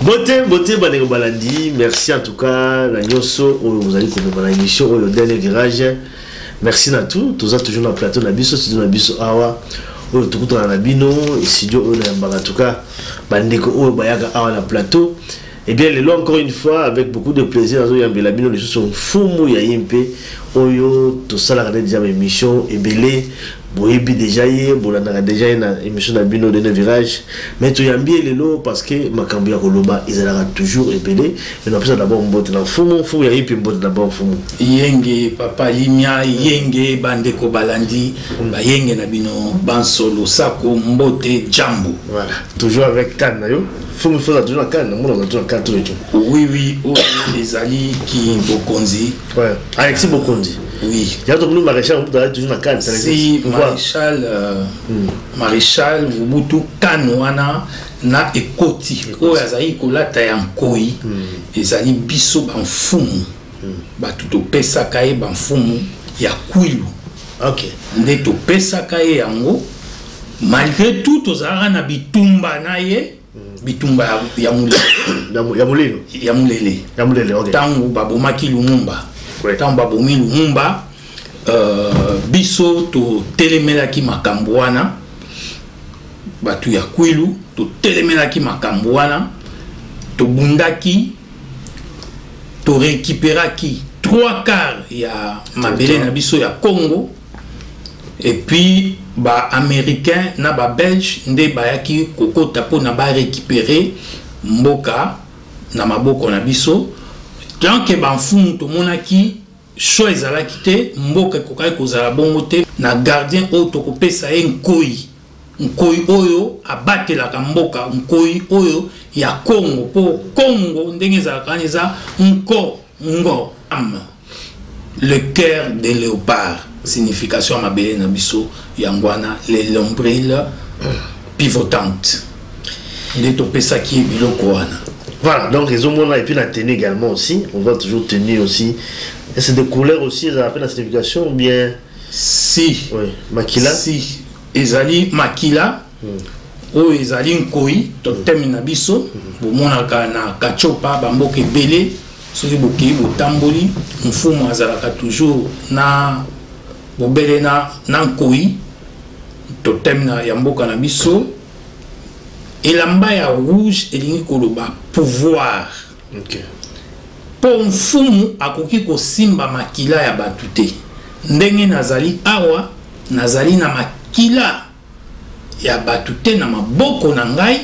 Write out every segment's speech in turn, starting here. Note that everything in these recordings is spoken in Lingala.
Beauté, Baneko Balandi. Merci en tout cas, la Nyoso, vous allez connaître la émission, au dernier virage. Merci à tous. Tous ça toujours dans le plateau, na biso, studio na biso, awa. Au tout dans la bino, studio, en tout cas, Baneko, au bayaga, awa na plateau. Et bien, les lois, encore une fois, avec beaucoup de plaisir, la bino, les choses sont fous, il y a impé. Oyo, tout ça, la déjà émission, et belé. Boyebi déjà hier, bolanda déjà une émission d'Abino de virage. Mais tu y as bien les lots parce que Makambia Koloba, ils allaient toujours épelé. Mais on a besoin d'abord un botte dans le fumo, il y a une botte d'abord un fumo. Yenge, Papa Limia, Yenge, Bandeko Balandi, Yenge Nabino, Bansolo, Sako, Mbote, Jambo. Voilà, toujours avec Cannes, yo. Fumo, il faut toujours la Cannes, on a toujours la Cannes tous les jours. Oui, les alliés qui Bokonzi. Ouais, Alexis Bokonzi. Oui. Il y a toujours maréchal, on peut toujours la Cannes. Si, maréchal, Wubutu, Kanouana, na ekoti. Oya zayi kolata ya nkoi. Ezali biso banfumu. Batuto pesa kaye banfumu ya kwilu. Ok. Nde to pesa kaye yango. Malgré tout, ozara na bitumba na ye. Bitumba ya mulele. Ya mulele, ok. Tangu babomaki Lumumba. Tangu babomi Lumumba. Biso to telemelaki makambo wana batu ya kwilu to telemelaki makambo wana to bundaki to récupéraki 3/4 ya mabele na biso ya Congo et puis ba américain na ba belge nde bayaki kokota po na ba récupérer mboka na maboko na biso tant que ba mfumu to monaki choix ezala kité mboka kokai kozala bongo te na gardien oyo tokopesa ye nkoi oyo abatelaka mboka nkoi oyo ya Congo po Congo ndenge ezalaka eza ngo le cœur de léopard signification ya mabele na biso yangwana les lombrils pivotantes nde topesaki ye biloko wana. Voilà, donc les hommes et puis la tenue également aussi, on va toujours tenir aussi. Et c'est des couleurs aussi, ça appelle la signification ou bien? Si. Oui, makila. Si. Ezali makila. O ezali nkoi, totem na biso. Bomonaka na kachopa, bamboke belé. Soki boki botamboli, mfumu azalaka toujours na bobele na nkoi. Totem na yamboka na biso. Et l'ambaya rouge elingi koloba pouvoir. Ok. Pour mfumu akoki ko simba makila ya batute. Ndenge nazali awa, nazali na makila ya batute na maboko na ngai.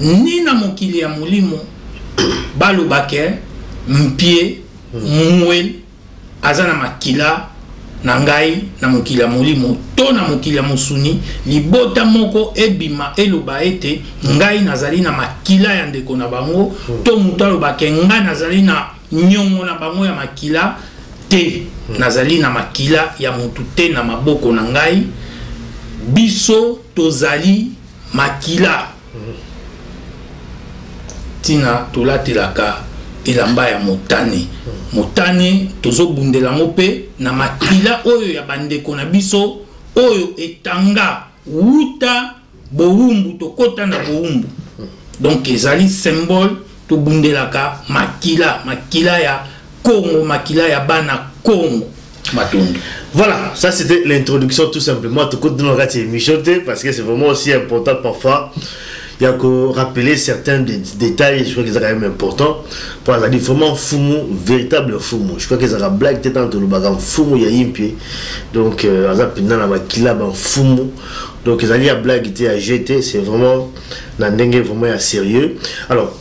Ni na mokili ya mulimo balobake mpie mwel azana makila na ngai na mokili ya molimo to na mokili ya musuni libota moko ebima eloba ete ngai nazali na makila ya ndeko na bango to mutu alobake ngai nazali na nyongo na bango ya makila te nazali na makila ya mutu te na maboko na ngai biso tozali makila tina tolatelaka elamba ya motane motane tozo bundela mope na makila oyo ya bandeko na biso oyo etanga wuta boumbu tokota na boumbu donc ezali symbole to bundelaka makila ya Congo makila ya bana Congo matondo. Voilà, ça c'était l'introduction tout simplement. Tout compte de notre émission parce que c'est vraiment aussi important parfois. Il y a que rappeler certains détails, je crois que c'est quand même important. Pour la dire vraiment fumu, véritable fumu. Je crois que c'est la blague peut-être entre le bagage fumu, il y a un pied. Donc, pendant la makila, fumu. Donc, les alliés à blague étaient à jeter, c'est vraiment, n'endengue vraiment sérieux. Alors,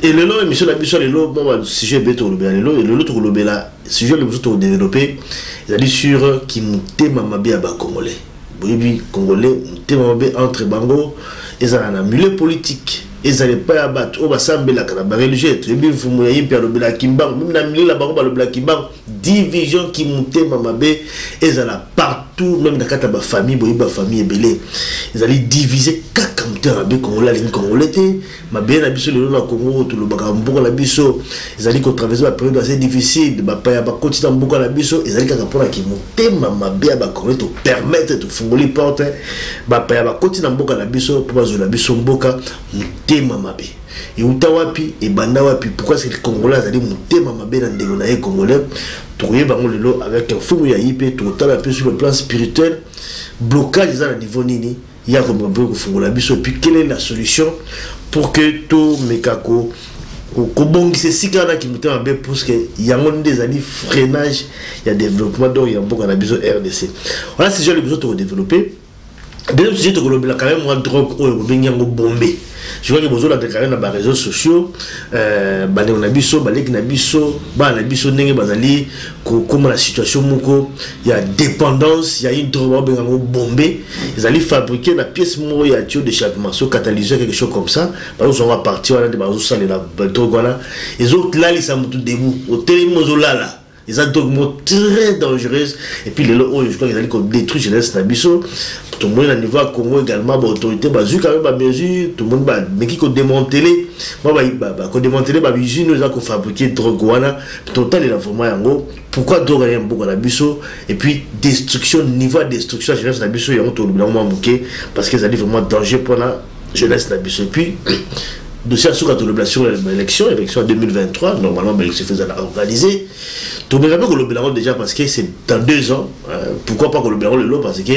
et le lot, émission d'habitude, le lot, bon, le sujet est le lot, et le lot, le sujet est développé, c'est-à-dire sur qui montait Mamabé à Congolais. Oui, Congolais, montait Mamabé entre Bango. Ils ont un amulet politique. Ils n'allaient pas abattre. On va s'embêter la religieux. Et bien, vous voyez, le Black Kimbang, même la milieu là-bas, le Black Kimbang, division qui montait Mamabé. Ils allaient partout, même dans la famille, la famille est belée. Ils allaient diviser kakamte Mamabé, Congolais, la ligne Congolais. Mabé, la biso, le Congo, tout le Bagambour, la biso. Ils allaient traverser la période assez difficile. Bapaya, Bakoti, Mboka, la biso. Ils allaient pour qui montait Mamabé, Bakongo, te permettre de faire les portes. Bapaya, Bakoti, Mboka, la biso, pour la biso, Mboka, monter Mamabé. et utawapi et banda wapi pourquoi c'est le Congolais a dit mutema mabena ndeko na Congolais trouver bango lelo avec un fou ya IP total un peu sur le plan spirituel blocage à niveau nini il y a comme un peu kufungola biso et puis quelle est la solution pour que tout mekako kobongisa sika na ki mutema mabe parce que yango des années freinage il y a développement donc il y a beaucoup na biso RDC voilà c'est déjà le besoin de développer. Deuxième sujet, tu as quand même moins de drogue au bombé. Je vois que vous avez déclaré dans les réseaux sociaux, on a biso, comment la situation il y a dépendance, il y a une drogue bombée. Ils allaient fabriquer la pièce il y a un d'échappement, catalyseur, quelque chose comme ça. Par exemple, on va partir, on a des drogues. Les autres là, ils sont tous debout. Au télémozo là. Ils ont drogues très dangereuses. Et puis, je crois qu'ils allaient détruire jeunesse Nabiso. Tout le monde à niveau Congo également, l'autorité, vu quand même la mesure, tout le monde mais qui démantelé. Moi, démantelé, usine, nous avons fabriqué drogue. Total, il a vraiment yango. Pourquoi drogue a beaucoup à Nabiso? Et puis, destruction, niveau de destruction de jeunesse Nabiso, il y a un tout le monde parce qu'ils allaient vraiment danger pour la jeunesse Nabiso. Et puis, dossier sur l'élection en 2023, normalement, il se faisait organiser. Tout le monde le bilan déjà parce que c'est dans 2 ans. Pourquoi pas que le bilan le lot parce que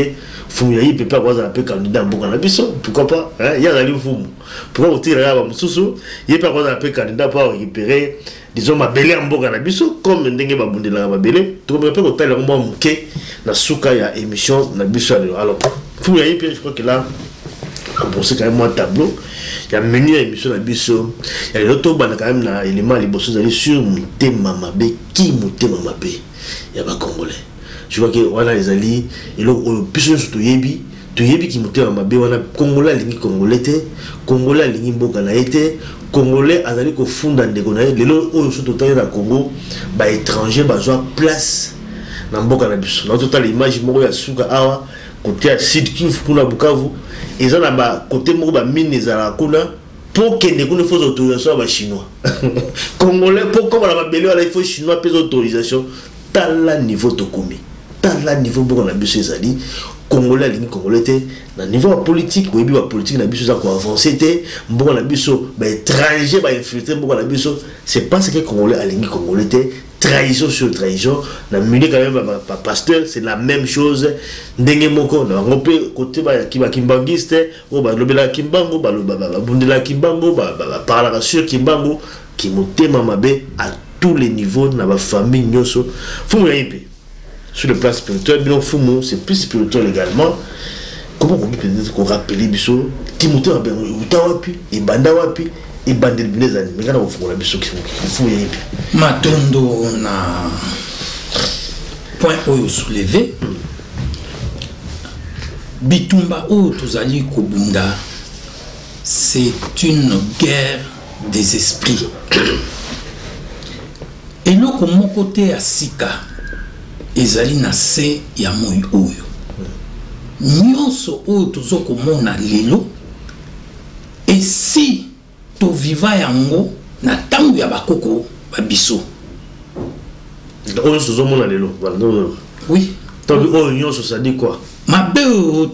Foumiaï peut pas avoir un peu candidat en Bokanabiso. Pourquoi pas? Il y a un Foumou. Pourquoi vous tirez à Moussou? Il n'y a pas avoir un peu candidat pour récupérer, disons, ma belle en Bokanabiso, comme Ndenge Babunde la Mabele. Tout le monde peut que le moment mouké, na souka ya émission, na biso. Alors, Foumiaï, je crois que là, on sait quand même un tableau. Il y a menu à l'émission de Bisso. Il y a les autres quand même un élément à l'émission sur Mouté Mamabé. Qui Mouté Mamabé? Il y a pas Congolais. Je vois que voilà les alliés. Et là, on peut sur Toyebi. Toyebi qui Mouté Mamabé. On a Congolais, ligne Congolais. Congolais, ligne Mbokana. Congolais, azali ko funda ndekonaye. Les lots, on sont total dans Congo. Bah, étrangers, bah, soit place. Dans Mbokana Bisso. Dans total, l'image, moi, il y a Souka Awa. Côté à Sud Kivu, Kuna Bukavu. Ils ont là côté Mouba mine les Arakuna pour qu'il n'y ait pas d'autorisation à chinois. Congolais, pourquoi il faut chinois plus d'autorisation? T'as là niveau de commis. T'as là niveau de l'abus des alliés. Congolais, ligne Congolais, dans le niveau politique, oui, la politique, l'abus de avancé, bon, l'abus étranger, infiltré, bon, l'abus, c'est pas ce que Congolais, ligne Congolais, trahison sur trahison, la musique quand même pasteur, c'est la même chose. Ndenge moko, on peut côté qui va kimbangiste, ou bah lobela kimbango, bah bundela kimbango, bah parler sur kimbango, qui monte mamabé à tous les niveaux dans la famille nyoso. Faut me sur le plan spirituel, bien fumo, c'est plus spirituel également. Comment on peut dire qu'on rappelle biso, Timothée a bien utawapi, et banda wapi. Et bandit de les années, mais quand on fait la biso qui font Matondo na point où soulevé Bitumba ou Tozali Kobunda, c'est une guerre des esprits. Et là, comme mon côté à Sika, Ezali na se ya moi oyo. Nyonso oyo tozoko mona lelo, et si to viva yango na tangu ya bakoko babiso. Oyo tozomona lelo. Oui. Tangu oyo nyonso ça dit quoi? Mabe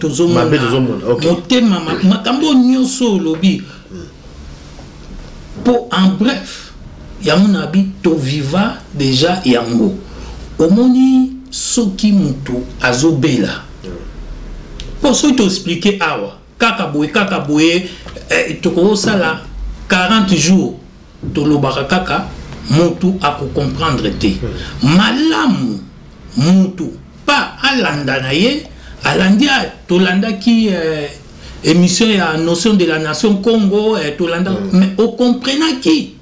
tozomona. Mabe tozomona. OK. Motema makambo nyonso lobi. Pour en bref, yango na bi to viva déjà yango. Omoni soki mutu azobela. Pour ce te expliquer awa kakaboye toko sala 40 jours to lobaka kaka mutu ako comprendre te malamu mutu pas alanda na ye alandia to landa ki émission ya notion de la nation Congo to landa mais au comprendre qui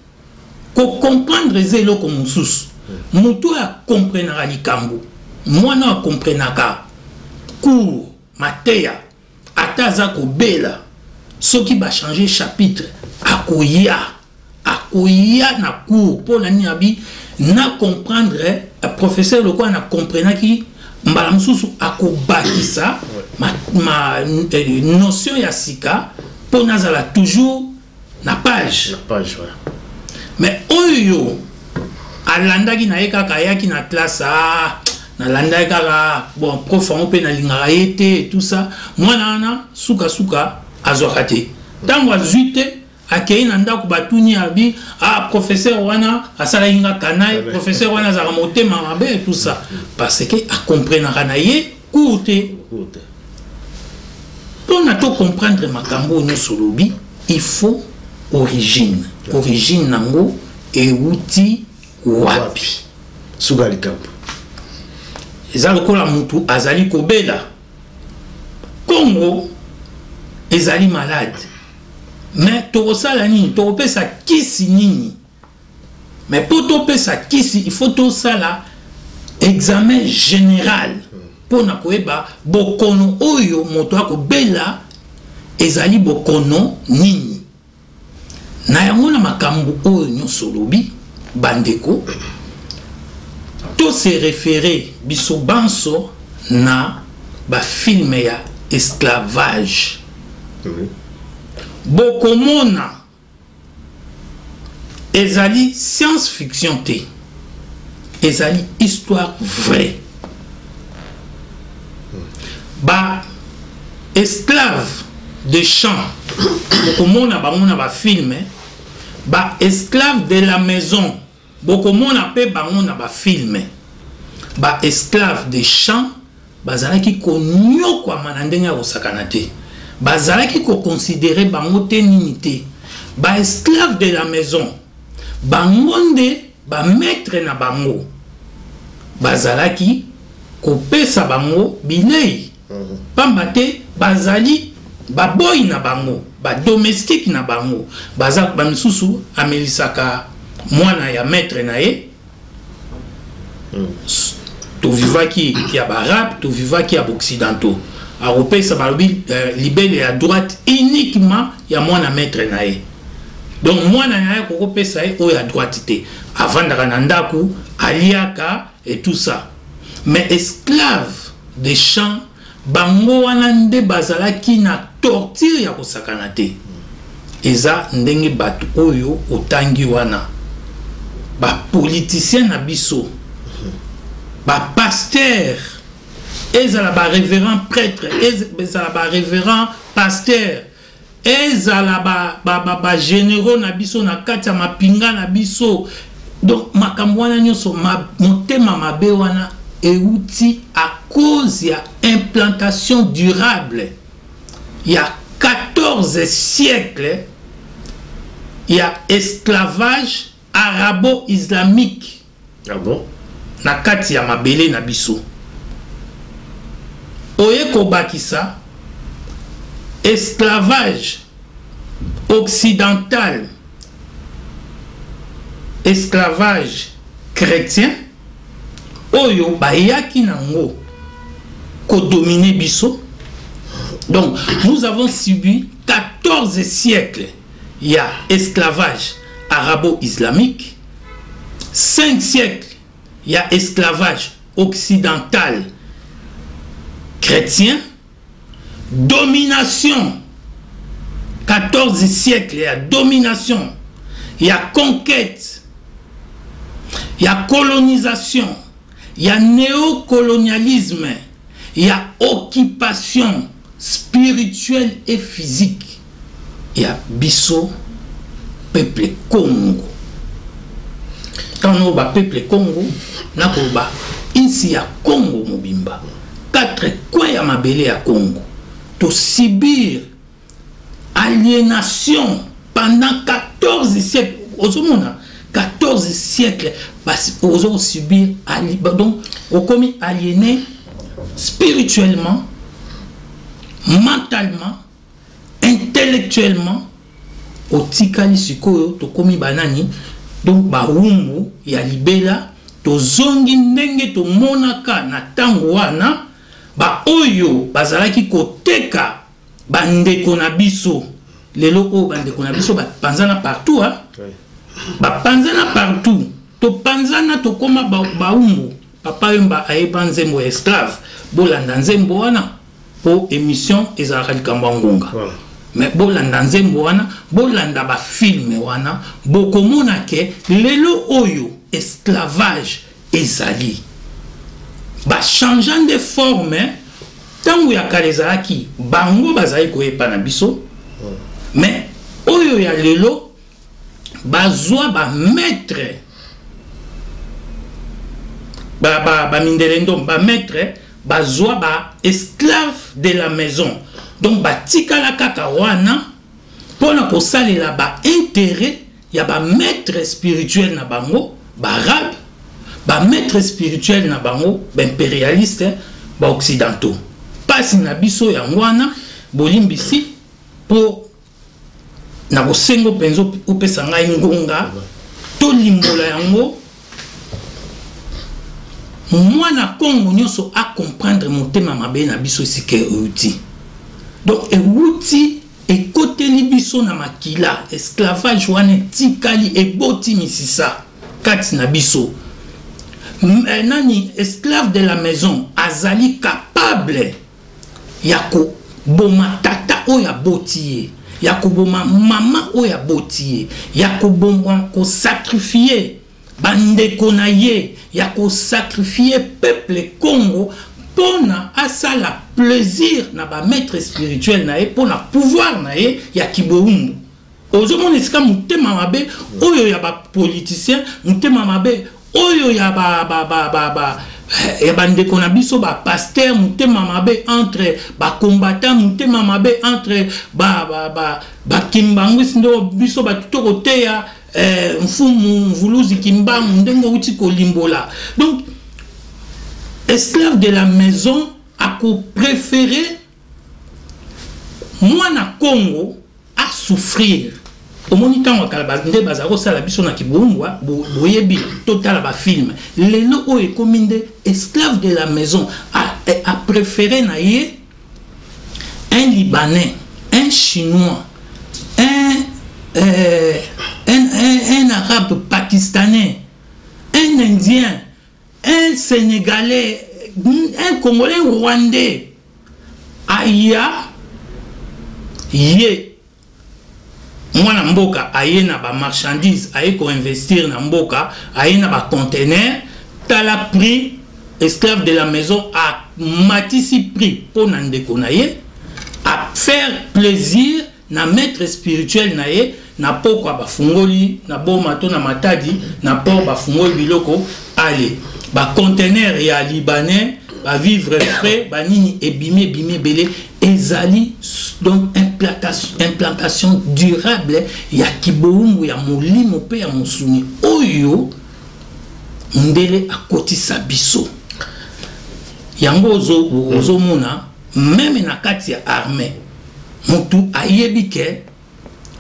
ko comprendre zelo ko mususu mutu a comprendre likambo mwana a comprendre ka cours Mateya ataza ko bela soki ba changer chapitre akoya na cours pour nani abi na comprendre professeur le quoi na comprendre ki mbala mususu akobakisa ma notion ya sika pour nazala toujours na page voilà. Mais oyo alandaki na ekaka yaki na classe na landa kaka bon prof on peut na lingara été et tout ça moi nana suka azokate tango azuite akei na ndako batuni abi professeur wana asala inga kanai professeur wana za motema mabe tout ça parce que a comprendre na ye courte pour na to comprendre makambo no solobi il faut origine nango euti wapi sugali kampo eza lokola mutu azali kobela Congo ezali malade mais tokosala nini tokopesa kisi nini mais pour topesa kisi il faut tosala examen général pona koyeba bokono oyo moto akobela ezali bokono nini na yango na makambo oyo nyonso lobi bandeko to se référer biso banso na ba filme ya esclavage bokomona ezali science fiction te ezali histoire vraie ba esclave de champ bokomona bango na ba filme ba esclave de la maison bokomona pe bango na ba filme ba esclave de champ bazalaki konyokwama na ndenge ya kosakana te bazalaki koconsidere bango te nini te ba esclave de la maison bango nde bamaître na bango bazalaki kopesa bango bilei pamba te bazali baboyi na bango badomestique na bango baza bamisusu amelisaka mwana ya maître na ye tovivaki ya barabe tovivaki ya baoccidentaux aropesa balobi libele ya droite uniquement ya mwana maître na ye donc mwana na ye kokopesa ye oyo ya droite te avandaka na ndako aliaka et tout ça mais esclave de champ bango wana nde bazalaki na torture ya kosakana te eza ndenge bato oyo otangi wana bapoliticien na biso pasteur ezala ba révérend prêtre ezala ba révérend pasteur ezala ba généraux na biso na kati ya mapinga na biso donc makambo wana nyonso motema mabe wana euti à cause ya implantation durable il y a 14 siècles il y a esclavage arabo-islamique. Ah bon? Na kati ya mabele na biso oye kobakisa esclavage occidental esclavage chrétien oyo bayaki nango ko dominer biso donc nous avons subi 14 siècles il y a esclavage arabo-islamique 5 siècles il y a esclavage occidental chrétien, domination, 14 siècles, il y a domination, il y a conquête, il y a colonisation, il y a néocolonialisme, il y a occupation spirituelle et physique, il y a biso, peuple Congo. Quand on a peuple Congo, na koba insi ya Congo mobimba 4 coins ya mabele ya Congo to subir aliénation pendant 14 siècles ozomona 14 siècles parce ozo subir donc on commis aliéné spirituellement mentalement intellectuellement otikali sikoyo to komi banani donc baumbu ya libela to zongi ndenge to monaka na tango wana ba oyo bazalaki koteka bandeko na biso lelo o bandeko na biso ba panzana partout hein ba panzana partout to panzana to koma baumbu papa yomba ayeba nzembo esclave bolanda nzembo wana po émission ezalaka likambo ngonga mais bolanda nzembo wana bolanda ba film wana bokomona ke lelo oyo esclavage ezali ba changeant de forme tango ya kalezaki bango bazali koyepa na biso mais oyo ya lelo bazwa ba maître ba mindelendo ba maître bazwa ba esclave de la maison. Donc ba tikala kaka wana pona ko salela ba intérêt ya ba maître spirituel na bango ba arabe ba maître spirituel na bango ba impérialiste ba occidentaux. Pasi na biso ya wana bolimbisi po na bosengo penzo upesa ngai ngonga to limbola yango mwana Congo nyonso a comprendre motema mabe na biso sike outi. Donc outi e côté li biso na makila esclavage wana tikali e boti misisa kati na biso. Nani esclave de la maison azali capable yako boma tata oya botiye, yako boma mama oya botiye, yako boma ko sacrifier bandeko na ye, yako sacrifier peuple Congo pona asala plaisir na ba maître spirituel na ye pona pouvoir na ye ya kiboumbu. Ozomona esika mutema mabe oyo ya ba politicien, mutema mabe oyo ya bandeko na biso ba pasteur, mutema mabe entre ba combattant, mutema mabe entre ba kimbangu sindo biso ba tutoko teya mfumu mvuluzi kimbangu ndengo uti kolimbola. Donc esclave de la maison a préféré moi na Congo à souffrir. Au moniteur wa kalabande bazaro sala biso na kibungwa boyebi total ba film lelo o ekominde esclave de la maison a préféré na ye un Libanais, un Chinois, un Arabe pakistanais, un Indien, un Sénégalais, un Congolais, un Rwandais. Aya ye mwana mboka aye na ba marchandise aye ko investir na mboka aye na ba conteneur tala prix esclave de la maison a matisi prix pour ndeko na ye a faire plaisir na maître spirituel na ye na poko ba fungoli na boma to na matadi na poko ba fungoli biloko ale ba conteneur ya libanais ba vivre frais ba nini ebime belé ezali. Donc implantation durable ya kiboungu ya molimo pe ya musuni oyo ndele akotisa biso yango ozo mona même na kati ya armée mutu ayebike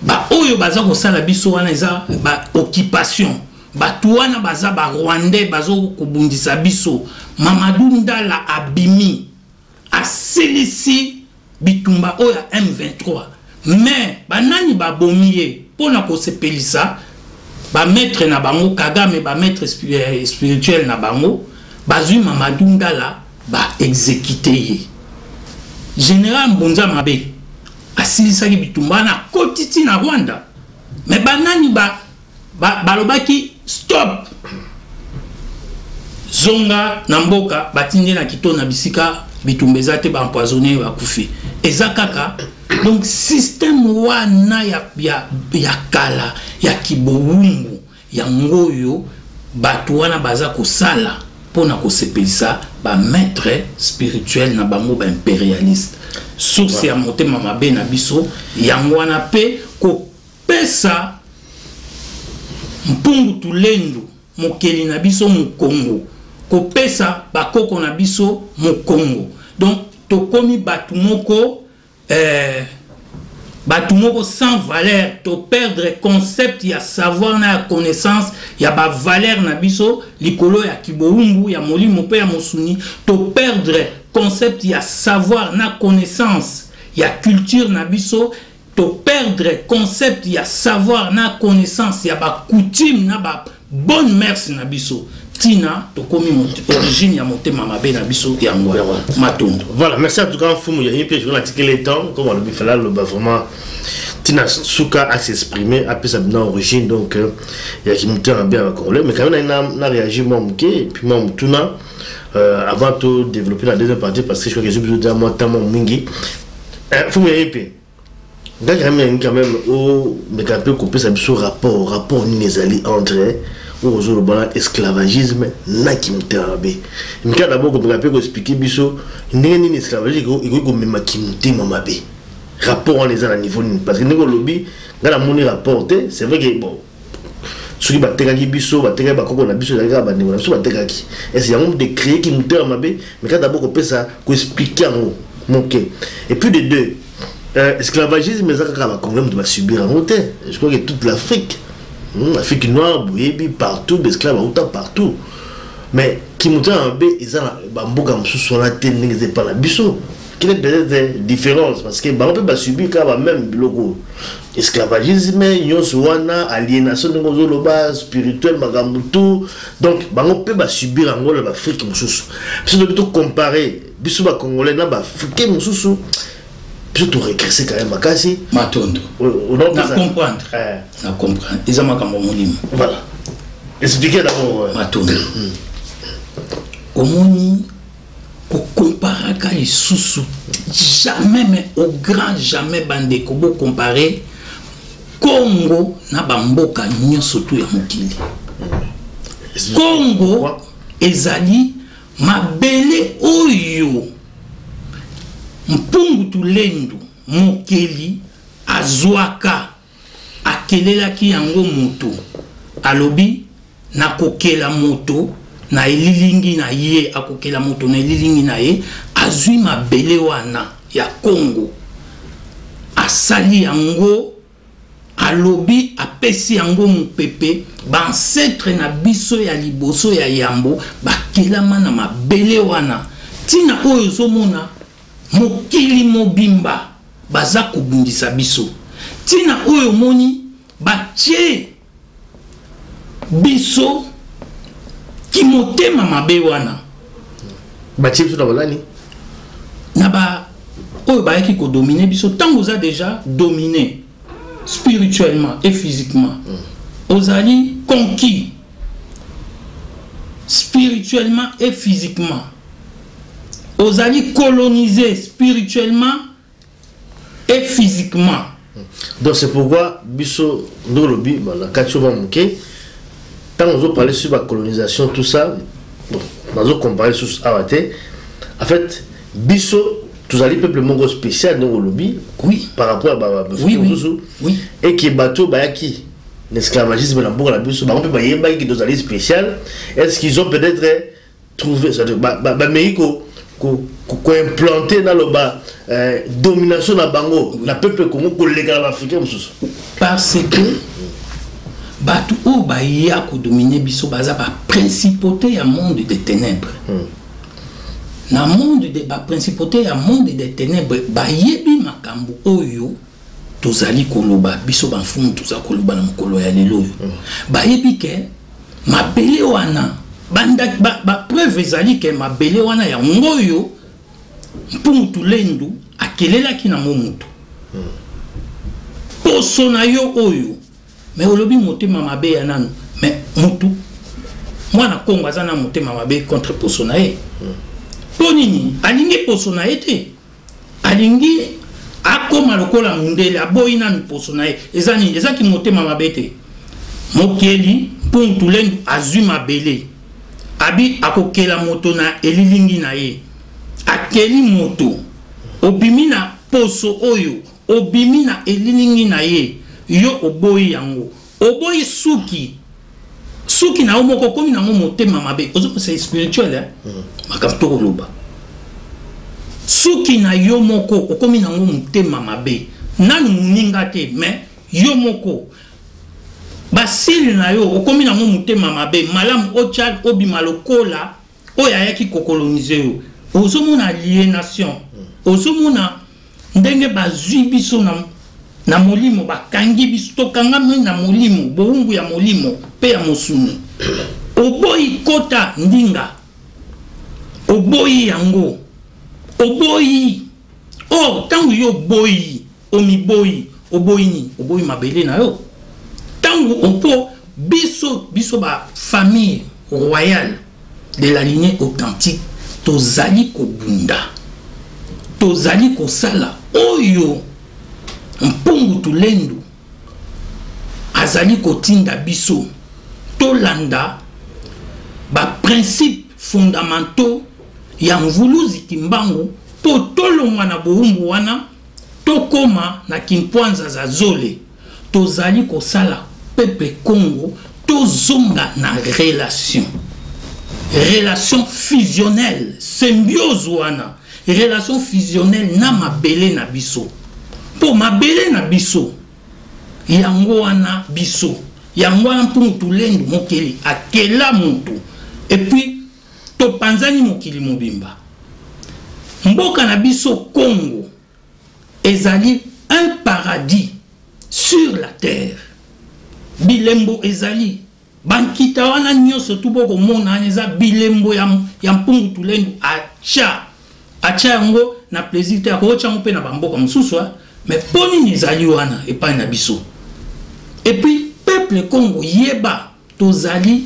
ba oyo baza ko sala biso wana eza ba occupation batu wana baza ba Rwandais bazo kobundisa biso. Mamadou Ndala abimi asilisi bitumba oya M23 mais banani babomiye pona ko sepelisa ba maître na bango Kagame ba maître spirituel na bango bazui Mamadou Ndala ba exécuter général Mbunza Mabe asilisa bitumba na kotiti na Rwanda mais banani balobaki stop zonga na mboka batinde na kito na bisika bitumbeza te ba empoisonné ba kufi ezakaka. Donc système wana ya kala ya kiboungu ya ngoyo batu wana baza ko sala pona ko sepelisa ba maître spirituel na bango ba impérialiste source ya motema mabe na biso yango wana pe ko pesa mpungu tulendu mokeli na biso mu Congo ko pesa bakoko na biso mu Congo. Donc tokomi batumoko sans valeur, to perdre concept ya savoir na connaissance ya ba valeur na biso likolo ya kiboumbu ya molimo pe ya musuni, to perdre concept ya savoir na connaissance ya culture na biso, to perdre concept ya savoir na connaissance ya ba coutume na ba bonne mœurs na biso. Tina to komi origine ya motema mabe na biso ya ngwa matondo. Voilà, merci en tout cas Fumu ya puis je vais l'article les temps comme on le fait là le vraiment Tina Souka à s'exprimer après sa bonne origine donc il y a qui monte en bien avec Congolais mais quand même on a réagi moi et puis moi Mutuna avant de développer la deuxième partie parce que je crois que j'ai besoin de moi tellement mingi Fumu ya puis quand même mais quand même couper ça biso rapport ni les alliés entre au bon esclavagisme na kimutabe mais d'abord comme rappel expliquer biso ni esclavagisme il ko même kimutema mabe rapport on les a à niveau parce que ngo lobby dans la monnaie rapporté c'est vrai que bon ceux qui battent biso battent ba koko na biso na ba ndeko na biso battent qui est-ce y a un de créer kimutema mabe mais quand d'abord couper ça ko expliquer en OK et puis de deux esclavagisme mais ça quand même de subir en route je crois que toute l'Afrique l'Afrique noire bouébi partout d'esclaves autant partout mais qui monte en B ils ont bamboka msusu na tene n'est pas la biso quelle est peut-être différence parce que on peut pas subir quand même biloko esclavagisme nyonso wana aliénation de ngozoloba spirituel magambutu donc on peut pas subir en ngolo l'Afrique msusu parce que tout comparer biso ba congolais na ba africain msusu je te régresse quand même à Kassi. Matondo. Na comprendre. Na comprendre. Ils ont marqué mon monument. Voilà. Expliquez d'abord. Matondo. Au moni, au comparer à les sous jamais mais au grand jamais bandé kobo comparer Congo na bamboka nyo surtout ya mokili. Congo ezali mabele oyo mpungu tulendu mokeli azwaka akelelaki yango moto alobi na kokela moto na elilingi na ye akokela moto na elilingi na ye azwi mabele wana ya Congo asali yango alobi apesi yango mopepe bancetre na biso ya liboso ya yambo bakelama na mabele wana tina oyo zomona mokili mobimba baza kobundisa biso tina oyo moni batie biso kimotema mabe wana batie biso na balani na ba oyo bayaki ko dominer biso tango za déjà dominé spirituellement et physiquement ozali conquis spirituellement et physiquement ozali colonisé spirituellement et physiquement. Donc c'est pourquoi biso ndolobi bala katchova muke tant on parler sur la colonisation tout ça bon on va comparer sur awate en fait biso tous les peuples mongo spécial ndolobi oui par rapport à oui et qui bateau bayaki l'esclavagisme na bongo la biso ba on peut ba yeba qui dos spécial est-ce qu'ils ont peut-être trouvé ça ba meiko ko implanter dans le bas domination na bango na peuple Congo ko légal africain mususu parce que batu o ba ya ko dominer biso baza ba principauté ya monde des ténèbres na monde de ba principauté ya monde des ténèbres ba yebi makambo oyo tozali koloba biso ba mfumu toza koloba na mokolo ya lelo ba yebi ke mabele wana banda ba preuve ezali ke mabele wana ya ngoyo mpungu tulendu akelelaki na momutu poso na yo oyo mais olobi motema mabe ya nanu mais mutu mwana Kongo aza na motema mabe contre poso na ye ponini alingi poso na ye te alingi akoma lokola mundele aboyi nanu poso na ye ezaki motema mabe te mokeli mpungu tulendu azwi mabele abi akokela moto na elilingi na ye akeli moto obimi na poso oyo obimi na elilingi na ye yo oboyi yango oboyi suki na omoko komi na motema mabe ozo c'est spirituel makamto koloba suki na yo moko okomi na motema mabe nanu muninga te mais yo moko basili na yo okomi na motema mabe malamu ochal obima lokola oya yaki kokolonize yo ozomona aliénation ozomona ndenge bazwi biso na molimo bakangi biso tokangami na molimo boungu ya molimo pe ya mosuni oboyi kota ndinga oboyi yango oboyi tangu yo boyi omiboyi oboyi ni oboyi mabele na yo tangu opo biso ba famille royale de la lignée authentique tozali kobunda tozali kosala oyo mpungu tulendu azali kotinda biso tolanda ba principe fondamentaux ya mvuluzi kimbangu po tolongwa na boumbu wana tokoma na kimpwanza za zole tozali kosala peuple Congo tozonga na relation fusionnelle symbiose wana relation fusionnelle na mabele na biso po mabele na biso yango wana biso yango wana mpungu tulendu mokili akela mutu et puis topanzani mokili mobimba mboka na biso Congo ezali un paradis sur la terre bilembo ezali bankita wana nyonso tuboko mona eza bilembo ya mpungu tulendu acha yango na plaisir te akocha mpe na bamboka mosusu mais poni ezali wana epai na biso et puis peuple Congo yeba tozali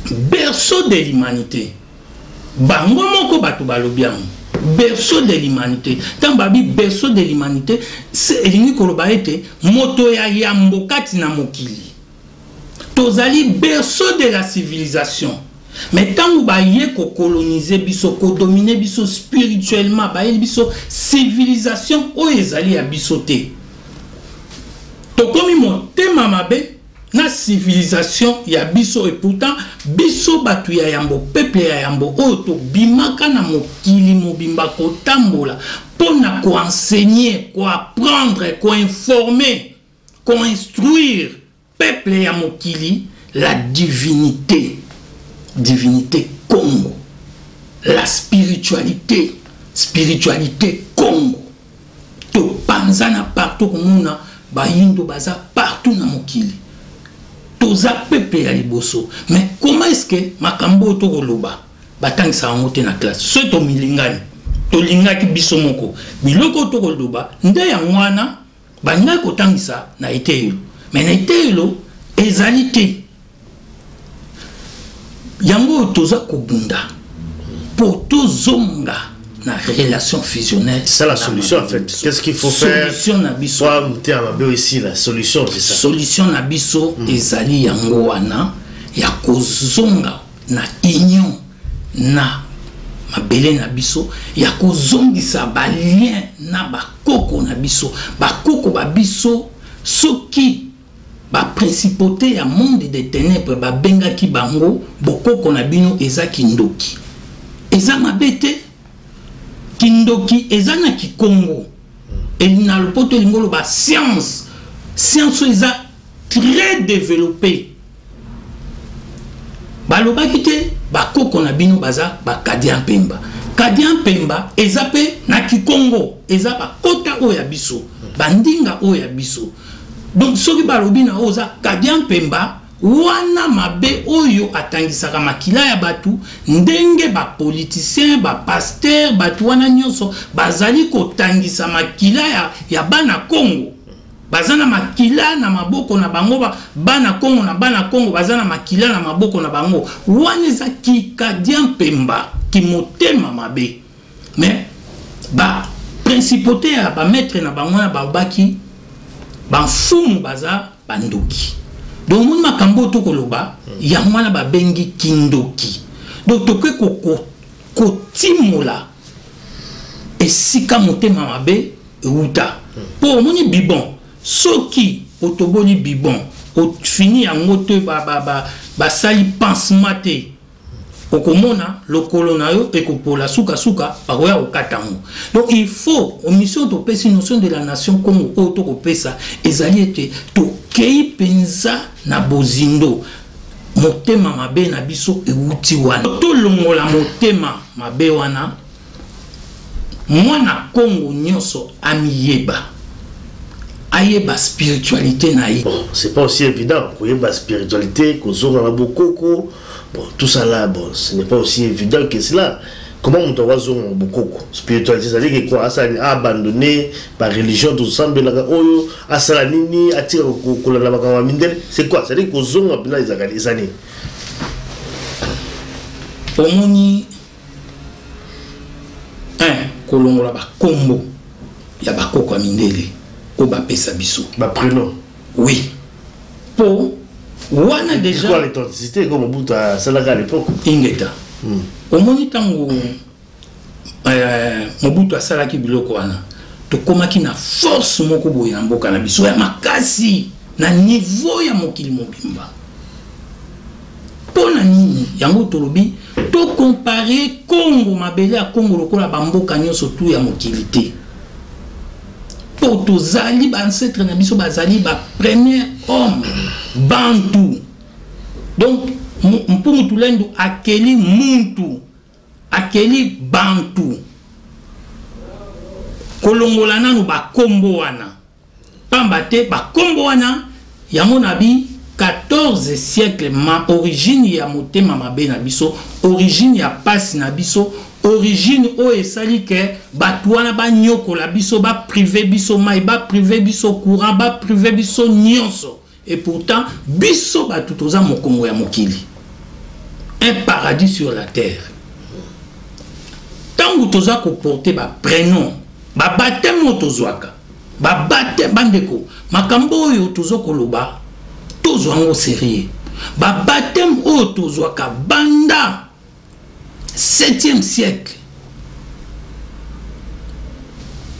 berceau de l'humanité bango moko bato balobiamu berceau de l'humanité tant babi berceau de l'humanité c'est elingi koloba ete moto ya yambo kati na mokili tozali berceau de la civilisation mais tant baye ko coloniser biso ko dominer biso spirituellement baye biso civilisation o ezali ya biso te to komi motema mabe na civilisation ya biso et pourtant biso batu ya yambo peuple ya yambo oto bimaka na mokili mobimba ko tambola pona ko enseigner ko apprendre ko informer ko instruire peuple ya mokili la divinité Congo la spiritualité Congo to panzana partout komuna bayindo baza partout na mokili toza peuple ya liboso mais comment est-ce que makambo to koloba batangisa yango te na classe so to milingani to lingaki biso moko biloko to koloba nde yango wana banga kotangisa na etelo mais na etelo ezali te yango toza kobunda pour tozonga na relation fusionnelle. C'est ça la solution en fait. Qu'est-ce qu'il faut faire pour monter à Mabéo ici la solution c'est ça. Solution na biso ezali yango wana ya kozonga na union na mabele na biso ya kozongisa ba lien na bakoko na biso bakoko ba biso soki ba principauté ya monde des ténèbres ba bengaki bango bokoko na bino eza kindoki eza mabete kindoki eza na kikongo et na lopoto lingolo ba science eza très développée balobaki te bakoko na bino baza ba Kadian Pemba eza pe na kikongo eza bakota oyo ya biso bandinga oyo ya biso donc soki balobi na oza Kadian Pemba wana mabe oyo atangisaka makila ya batu ndenge ba politicien ba pasteur batu wana nyonso bazali kotangisa makila ya bana Congo bazana makila na maboko na bango bana Congo na bana Congo bazana makila na maboko na bango wana za ki Kadian Pemba ki motema mabe mais ba principauté ya ba maître na bango na babaki banfumu baza bandoki donc mon makambo to koloba ya mwana ba bengi kindoki donc to ko timola esika motema mabe euta pour moni bibon soki otoboli bibon o fini yango te ba sali pansement te okomona lokolo na yo ekopola suka bakoya okatango donc il faut au mission to pesi notion de la nation Congo auto kopesa ezali ete to kei penza na bozindo motema mabe na biso euti wana to longola motema mabe wana mwana Congo nyonso amiyeba ayeba spiritualité na yi. Bon, c'est pas aussi évident koyeba spiritualité kozonga na bokoko. Bon, tout ça là, bon, ce n'est pas aussi évident que cela. Comment on doit voir beaucoup spiritualité, c'est-à-dire que quoi, ça a abandonné par religion, tout ça, oh, à Salanini, à tirer au c'est quoi? C'est-à-dire qu'aux zones, les années. Omoni, kolongola ba kombo, ya ba koko mindele. au bapesa biso. Ba prénom. Oui. Pour wana déjà. Quoi l'authenticité comme Mobutu à Salaka à l'époque. Ingeta. Au moment tango Mobutu a Salaki biloko wana. To komaki na force moko boye na mboka na biso ya makasi na niveau ya mokili mobimba. Pona nini yango tolobi to comparer Congo mabele ya Congo lokola bamboka nyonso tu ya mokili te. Po tozali ba ancêtre na biso bazali ba premier homme bantu. Donc mpungu tulendo akeli muntu akeli bantu kolongola nanu ba kombo wana pamba te ba kombo wana yango nabi 14e siècle ma origine ya motema mabe na biso origine ya pasi na biso origine o esali ke batu wana ba nyokola biso ba privé biso mai ba privé biso courant ba privé biso nyonso et pourtant biso batu toza mokongo ya mokili un paradis sur la terre tango toza ko porter ba prénom ba baptême tozwaka ba baptême bandeko makambo oyo tozo koloba tozwango sérieux ba baptême oyo tozwaka banda 7e siècle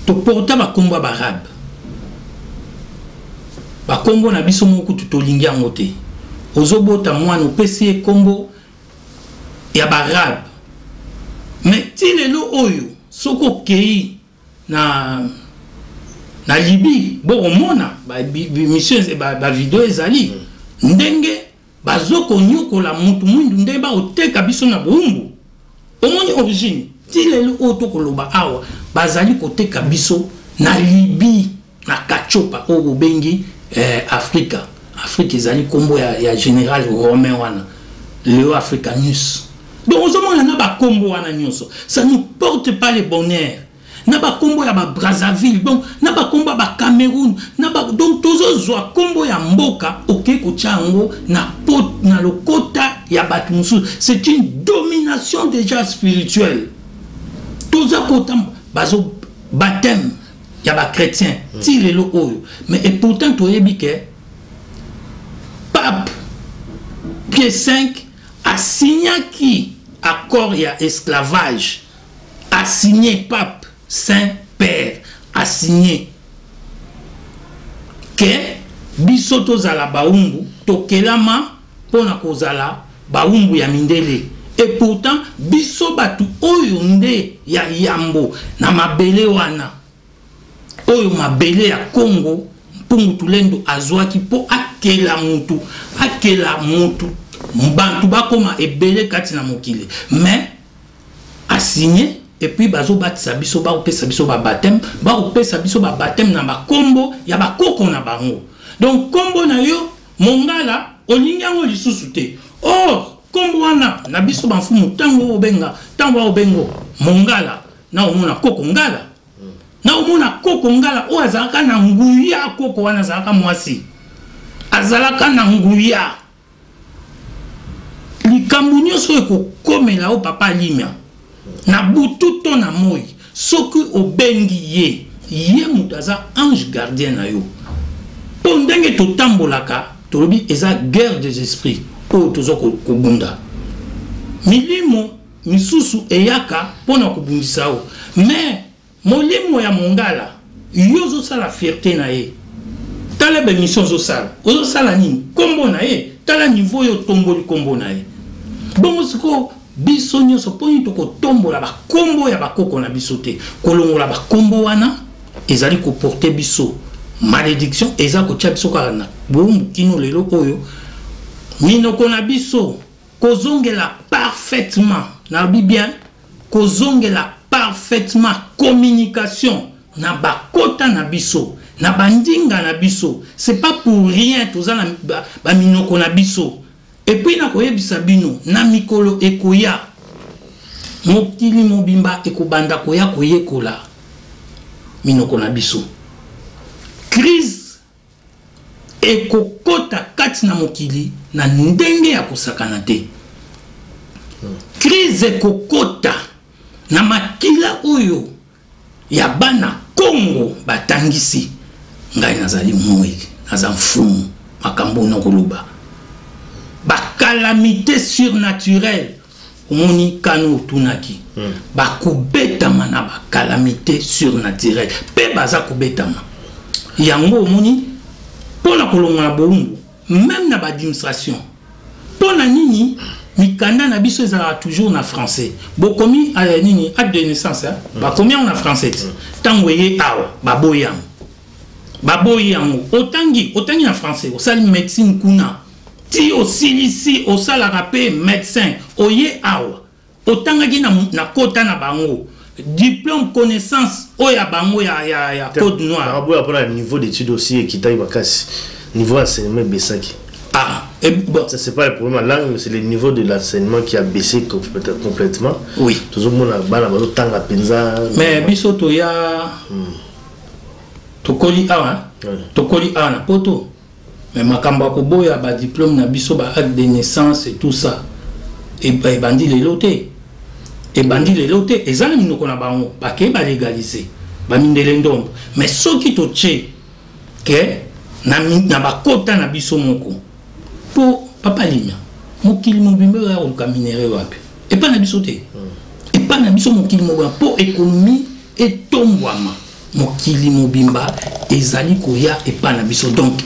to porta ba kombo ba arabe ba kombo na biso moko tutolingi yango te ozobota mwana opesi kombo ya ba arabe mais tilelo oyo soko kei na Libye bo omona ba mission ba video ezali ndenge bazoko nyokola mutu mundu ndenge ba oteka biso na bombu omoni origine tilelo oto koloba awa bazali koteka biso na Libye na Kachopa o bengi Afrika ezali kombo ya général romain wana Léo Africanus. Donc on a ba kombo wana nyonso ça nous porte pas le bonheur. Na ba kombo ya ba Brazzaville donc na ba kombo ba Cameroun na ba donc tozo zwa kombo ya mboka oké ko chango na pot na lokota ya batumusu c'est une domination déjà spirituelle toza kotam bazo baptême ya ba chrétien ti lelo oyo mais et pourtant toyebi ke pape Pied V a signé qui accord ya esclavage a signé pape Saint-Père a signé que biso tozala baumbu tokelama pona kozala baumbu ya mindele et pourtant biso batu oyo nde ya yambo na mabele wana oyo mabele ya Congo mpungu tulendo azwaki po akela mutu mbantu bakoma ebele kati na mokili mais a signé et puis bazo batisa biso ba opesa biso ba baptême na ba kombo ya ba koko na bango donc kombo na yo mongala olingi ngo lisusu te or kombo wana na biso ba mfumu tango obengo mongala na omona koko ngala na omona koko ngala o azalaka na nguya koko wana azalaka mwasi azalaka na nguya likambo nyonso ekokomela o papa limia na butu to na moi soki obengi ye mutaza ange gardien na yo po ndenge totambolaka tolobi eza guerre des esprits oyo toza kobunda milimo misusu eyaka mpona kobundisa o mais molimo ya mongala yo ozosala fierté na ye tala bemission ozosala nini kombo na ye tala niveau yo tomboli kombo na ye bongo siko biso nyonso poni tokotombola bakombo ya bakoko na biso te kolongola bakombo wana ezali koporte biso malédiction eza kotia biso kaka na bombu kino lelo oyo minoko na biso kozongela parfaitement na bien kozongela parfaitement communication na bakota na biso na bandinga na biso c'est pas pour rien toza na ba minoko na biso. Et puis na koyebisa bino na mikolo ekoya mokili mobimba ekobanda koya koyekola minoko na biso crise ekokota kati na mokili na ndenge ya kosakana te crise ekokota na makila oyo ya bana Congo batangisi ngai nazali mweli naza mfumu makambo na koloba ba calamité surnaturelle omoni kano tunaki ba kubetama na ba calamité surnaturelle pe baza kubetama yango omoni pona kolonga bombo même na ba administration pona nini mikanda na biso ezala toujours na français bokomi nini acte de naissance ba combien na français tango ye awa baboyam otangi na français osali médecine kuna ti osilisi osala rapé médecin oye awa otangaki na kota na bango diplôme connaissance oya bango ya code noir aboya pour le niveau d'études aussi et kitai bakasi niveau enseignement besaki bon, ça c'est pas le problème en langue, c'est le niveau de l'enseignement qui a baissé complètement. Oui. Tout le monde a bala temps la penza. Mais bisoto ya tokoli awa, tokoli awa na poto. Mais makamba ko boya ba diplôme na biso ba acte de naissance et tout ça. Et bandi les lotés. Et bandi les lotés, et ça nous kona bango, ba ke ba légaliser. Ba mindele ndombo. Mais soki to tche ke na ba kota na biso moko. Pour papa limia mokili mobimbe ya oluka minere wapi et pas na bisote et pas na biso mokili mobimba pour économie et tombwama mokili mobimba ezali koya et pas na biso donc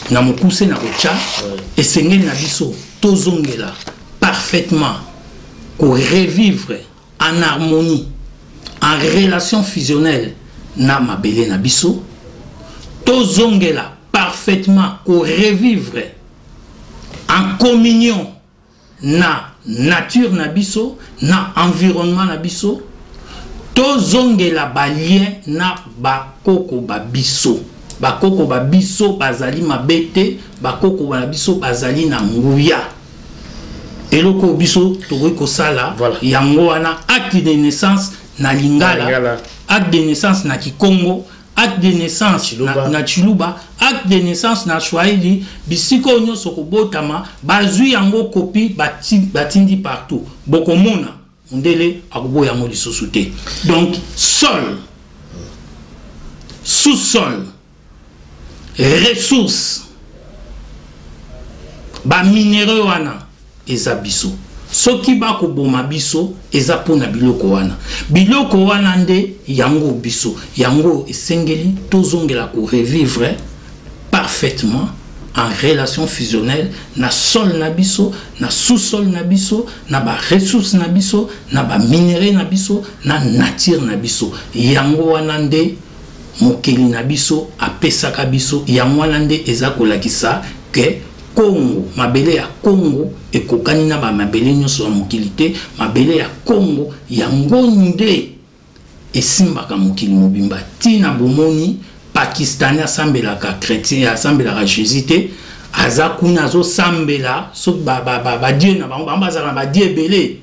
na mokuse na kocha et sengeli na biso tozongela parfaitement ko revivre en harmonie en relation fusionnelle na mabele na biso tozongela parfaitement ko revivre en communion na nature na biso na environnement na biso tozongela balien na bakoko babiso bazali mabete bakoko na biso bazali na nguya eloko biso tokoki kosala yango wana acte de naissance na lingala acte de naissance na kikongo acte de naissance na Chiluba, acte de naissance na Swahili, bisiko nyonso kobotama, bazui yango kopi batindi partout. Bokomona, ndele akobo yango lisusu te. Donc sol, sous-sol, ressources, ba minéraux wana ezabiso. Soki bako boma biso eza pona biloko wana nde yango biso yango esengeli tozongela ko revivre parfaitement en relation fusionnelle na sol na biso na sous-sol na biso na ba ressources na biso na ba minéraux na biso na nature na biso yango wana nde mokeli na biso apesaka biso yango wana nde eza kolakisa ke Congo, mabele ya Congo et kokani na ba mabele nyonso ya mokili te mabele ya Congo yango nde esimbaka mokili mobimba tina bomoni Pakistanais asambelaka chrétien asambelaka Jésus te aza kuna azo sambela so ba dieu na bango bazala ba dieu ebele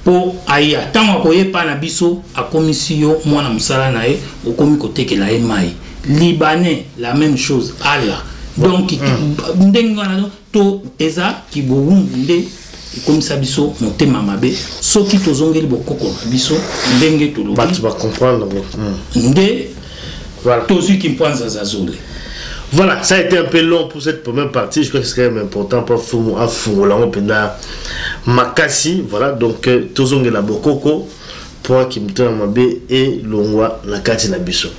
po aya tango koyepa na biso akomisi yo mwana musala na ye okomi kotekela ye mai libanais la même chose Allah. Donc, to eza kibounde comme ça biso motema mabe soki tozongeli bokoko biso ndenge to lobi tu vas comprendre ndé voilà tozu ki mpanza zazole. Voilà, ça a été un peu long pour cette première partie. Je crois que c'est quand même important pour Fumu à Fumu là on peut makasi voilà donc tozongela bokoko pour qui me donne ma bé et l'ongwa la carte na biso.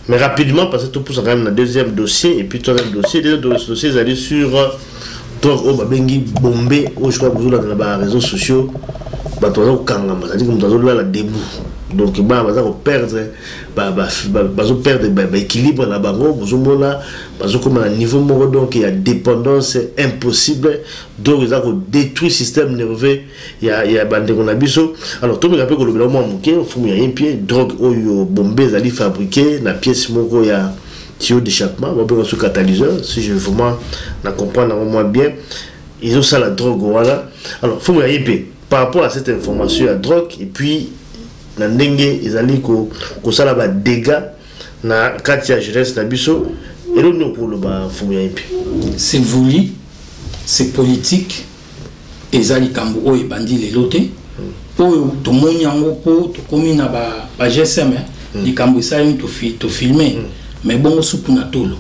Mais rapidement parce que tout pousse quand même le deuxième dossier et puis troisième dossier. Les dossiers allaient sur donc au babengi bombé au je crois que vous dans les réseaux sociaux bah toi au kangama c'est-à-dire que nous là la debout donc bah va perdre équilibre là bango vous là parce comme à niveau moro donc il y a dépendance impossible donc ils ont détruit le système nerveux il y a bandé qu'on a biso alors tout le monde rappelle que le bilan moi il faut il y a un pied drogue au bombé allait fabriquer la pièce moro il y a tuyau d'échappement on peut sur catalyseur si je veux vraiment la comprendre moins bien ils ont ça la drogue voilà alors faut il y a un pied par rapport à cette information à drogue et puis na ndenge ezali ko sala ba dégâts na kati ya jeunesse na biso et le nom pour le ba fumu ya ipi c'est voulu c'est politique ezali kambo o ebandi lelote po to moni yango po to komi na ba GSM li kambo esali to filmer mais bongo soupe na tolo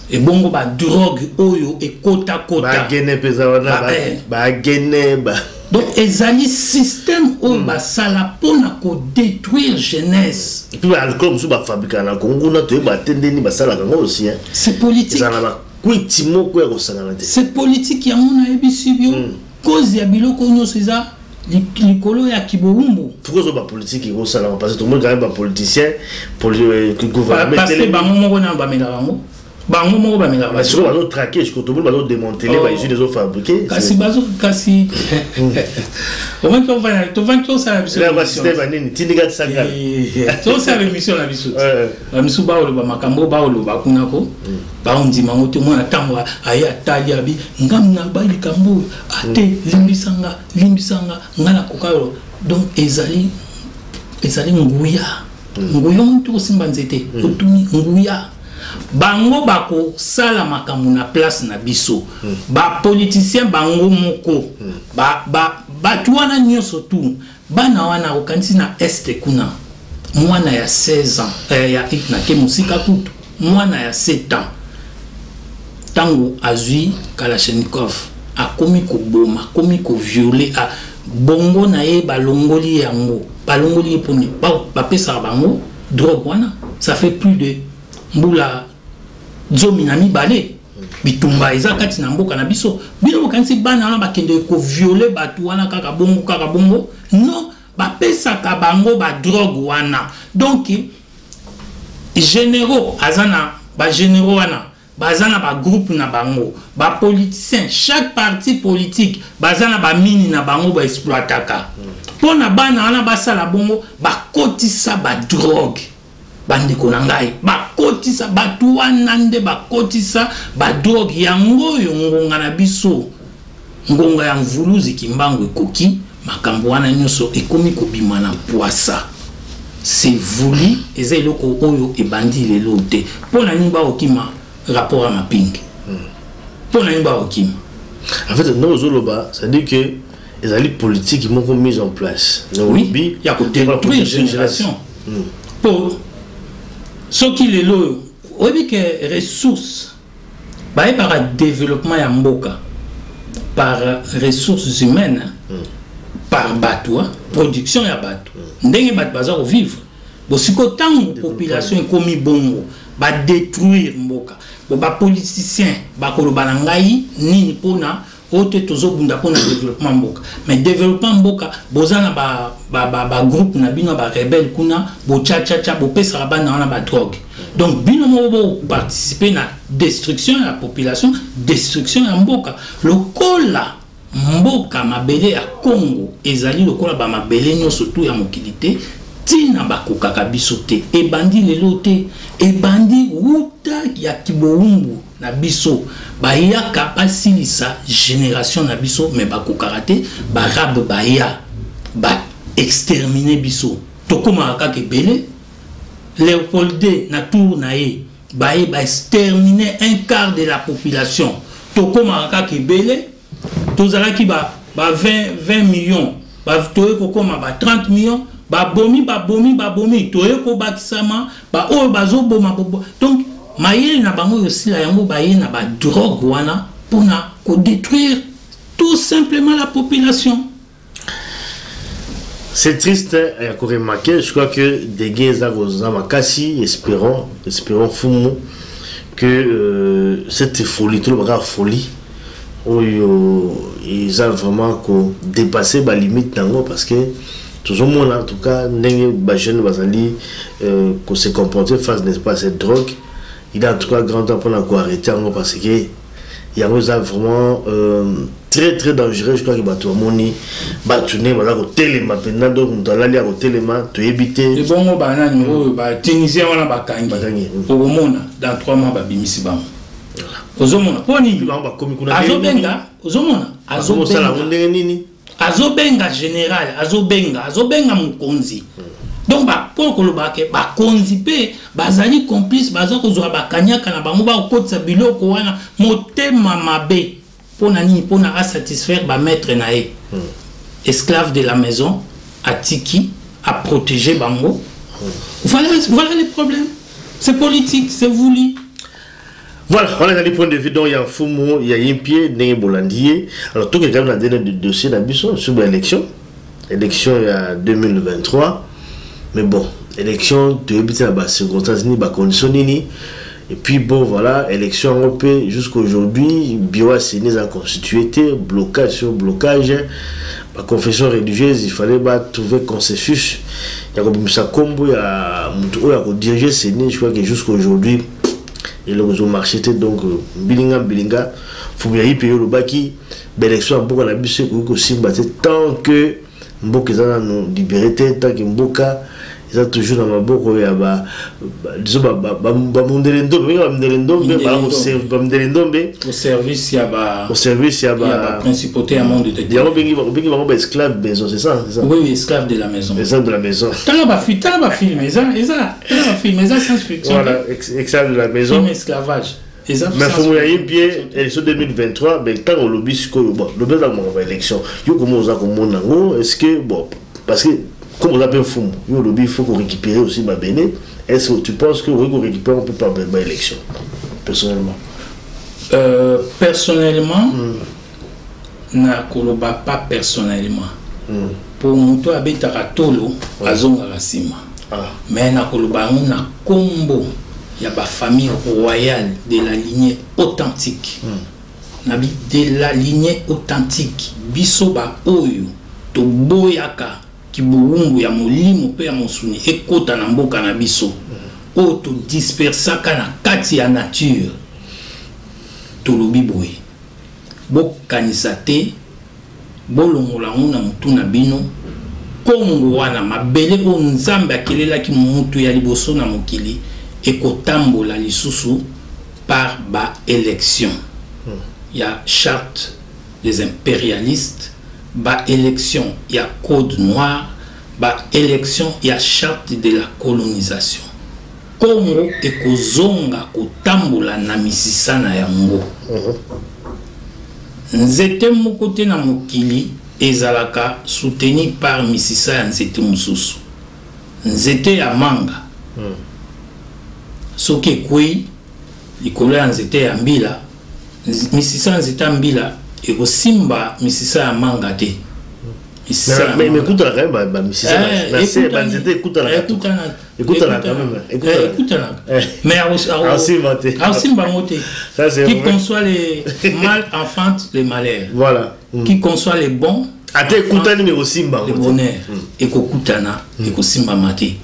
et bongo ba drogue oyo et kota ba gene pesa wana ba gene ba donc ezali système oyo ba sala pona ko détruire jeunesse et puis alcool sous ba fabriquer na Congo na to ba tendeni ba sala kango aussi hein c'est politique ça na ba kwitimo ko ya kosala te c'est politique ya mona ebisibio cause ya biloko nyonso eza likolo ya kiboumbu pourquoi ba politique ko sala parce que tout le monde quand même ba politicien pour le gouvernement parce que ba momo na ba mela bango bango moko ba mela ba sur ba traquer jusqu'au tout le monde ba démanteler ba usine des fabriquer kasi bazo kasi au moins qu'on va to va to ça la système anini tindiga tsanga to ça l'émission la biso ba misu ba olo ba makambo ba olo ba kunako ba ondima moto mwana tango aya tali abi ngamna ba likambo ate limbisanga ngala kokalo donc ezali nguya nguya muntu kosimba nzete otuni nguya bango bako sala makambo na place na biso ba politicien bango moko ba tuana nyonso tu bana wana okanisi na este kuna mwana ya 16 ans ya ikna ke musika kutu mwana ya 7 ans tango azui Kalashnikov akomi ko boma akomi ko violer a bongo na ye balongoli yango balongoli poni ba pesa bango drogue wana ça fait plus de mbula zomi na mibale bitumba eza kati na mboka na biso bino bokanisi bana na bakende ko violer batu wana kaka bongo non ba pesa ka bango ba drogue wana donc généraux azana ba généraux wana bazana ba groupe na bango ba politiciens chaque parti politique bazana ba mini na bango ba exploitaka pona bana wana basala bongo ba kotisa ba drogue bandeko na ngai bakotisa batu wana nde bakotisa ba drogue yango ngonga na biso ngonga ya mvuluzi kimbango ekoki makambo wana nyonso ekomi kobima na poisa c'est voulu eza eloko oyo ebandi lelo te pona nimba okima rapport à mapingi pona nimba okima en fait non zoloba ça dit que les alliés politiques m'ont mis en place oui il y a côté détruire génération pour ce qui est là, on dit que ressources, par développement ya mboka, par ressources humaines, par bateau, production ya bateau. Ndenge bateau bazar vivre. Bon si tant population comme bongo, ba détruire mboka. Bon ba politicien, ba koloba ngai nini pona ote tozo bunda pona développement mboka. Mais développement mboka, bozana ba groupe na bino ba rebelle kuna, bo cha bo pesa bana na ba drogue. Donc bino mo participer na destruction ya population, destruction ya mboka. Lokola mboka mabele ya Congo ezali lokola ba mabele nyonso tu ya mokilité tina bakokaka biso te ebandi lelo te ebandi wuta ya kiboumbu na biso bayaka basilisa génération na biso mais bakokaka te barabe baya ba exterminer biso tokoma kaka ebele Léopold na tour na ye ba exterminer un quart de la population tokoma kaka ebele tozalaki ba 20 millions ba toye kokoma ba 30 millions ba bomi toye ko bakisama ba oyo bazoboma bobo donc mayele na bango yosila yango baye na ba drogue wana pona ko détruire tout simplement la population. C'est triste à remarquer, je crois que des gays à Makassi, espérons fumu que cette folie, tout le monde folie, où ils ont vraiment dépassé la limite parce que tout le monde en tout cas, les jeunes qui se comportent face n'est-ce pas cette drogue, il a en tout cas grand temps pour arrêter parce que il y a vraiment très dangereux. Je crois que tout le monde va tourner voilà au téléma maintenant donc on doit aller au téléma to éviter les bons banani ba Tunisien wana bakangi au monde dans 3 mois ba bimisi ba ozomona poni ba komi kuna azobenga ozomona azobenga général azobenga mukonzi donc ba poko lobake ba konzi pe bazali complice bazako zwa bakanyaka na bango ba okotsa biloko wana motema mabe pona nini pona a satisfaire ba maître na ye esclave de la maison atiki à protéger bango voilà les problèmes C'est politique, c'est voulu. Voilà, on a des points de vue, donc il y a un Fumo, il y a un pied, il y a un Bolandier. Alors, tout quelqu'un a donné des dossiers d'ambition sur l'élection. Élection il y a 2023. Mais bon, élection, tu habites à la circonstance, ni la condition, ni. Et puis bon, voilà, élection européenne jusqu'à aujourd'hui, Bio Séné a constitué, blocage sur blocage. La confession religieuse, il fallait trouver consensus. Il y a comme ça, combo, il y a diriger Séné, je crois que jusqu'à aujourd'hui. Et là, ils ont marché, donc, bilinga, faut bien y payer le baki. L'élection, beaucoup la bise, tant que Mboka est dans nos libertés, tant que Mboka est toujours dans ma boucle, il y a disons, au service, il y a au service, il y a la principauté à monde de il y a esclave de maison, c'est ça? Oui, esclave de la maison. Esclave de la maison. T'as film, science fiction. Voilà, esclave de la maison. Film esclavage. Mais il faut que bien, élection 2023, mais tant qu'on lobby, bon, le bien d'avoir une élection, est-ce que, bon, parce que, comme on appelle Fumo, le lobby, il faut qu'on récupère aussi ma béné. Est-ce que tu penses que qu'on récupère, on peut pas faire élection, personnellement? Personnellement, pas personnellement. Pour moi, tu habites à Tolo, à Zongarasima. Mais na koloba na combo. Il y a la famille royale de la lignée authentique. De la lignée authentique. Bisoba oyo. To boyaka. Ki boumbu ya molimo pe ya monsuni. Ekota na mboka na biso. O to dispersaka na kati ya nature. To lobi boye. Bokanisa te. Bolongola na mutu na bino. Kongo wana mabele o nzambe akelela ki mutu ya liboso na mokili. Et kotambola lisusu par ba élection. Il y a charte des impérialistes, ba élection, il y a code noir, ba élection, il y a charte de la colonisation. Congo et kozonga kotambola na misisa na yango. Nzete mokote na mokili ezalaka soutenu par misisa ya nzete mususu. Nzete ya manga. Soki kwe likolo ya nzete ya mbila misisa nzete ya mbila ekosimba misisa ya manga te. Mais écoute la quand même misisa na se ba nzete écoute la quand même. Mais asimba mote. Qui conçoit les mal enfante les malheurs. Voilà. Qui conçoit les bons kutani mais aussi le bonheur ekokutana ekosimba mate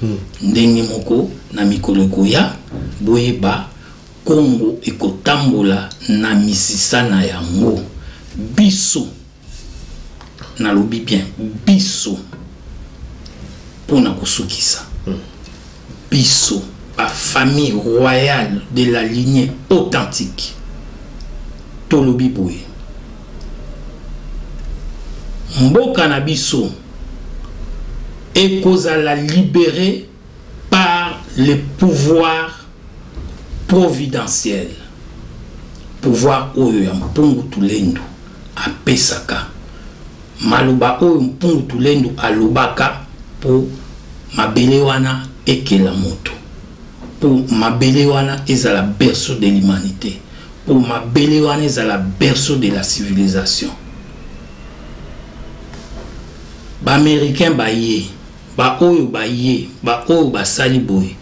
ndenge moko na mikolo koya boyeba Congo ekotambola na misisa na yango biso na lobi bien biso pona kosukisa biso ba famille royale de la lignée authentique to lobi boye mboka na biso ekozala libéré par le pouvoir providentiel, pouvoir oyo ya mpungu tulendo apesaka maloba oyo mpungu tulendo alobaka po mabele wana ekela moto, po mabele wana ezala berceau de l'humanité, po mabele wana ezala berceau de la civilisation. Ba américain ba ye ba oyo ba ye ba oyo ba sali boy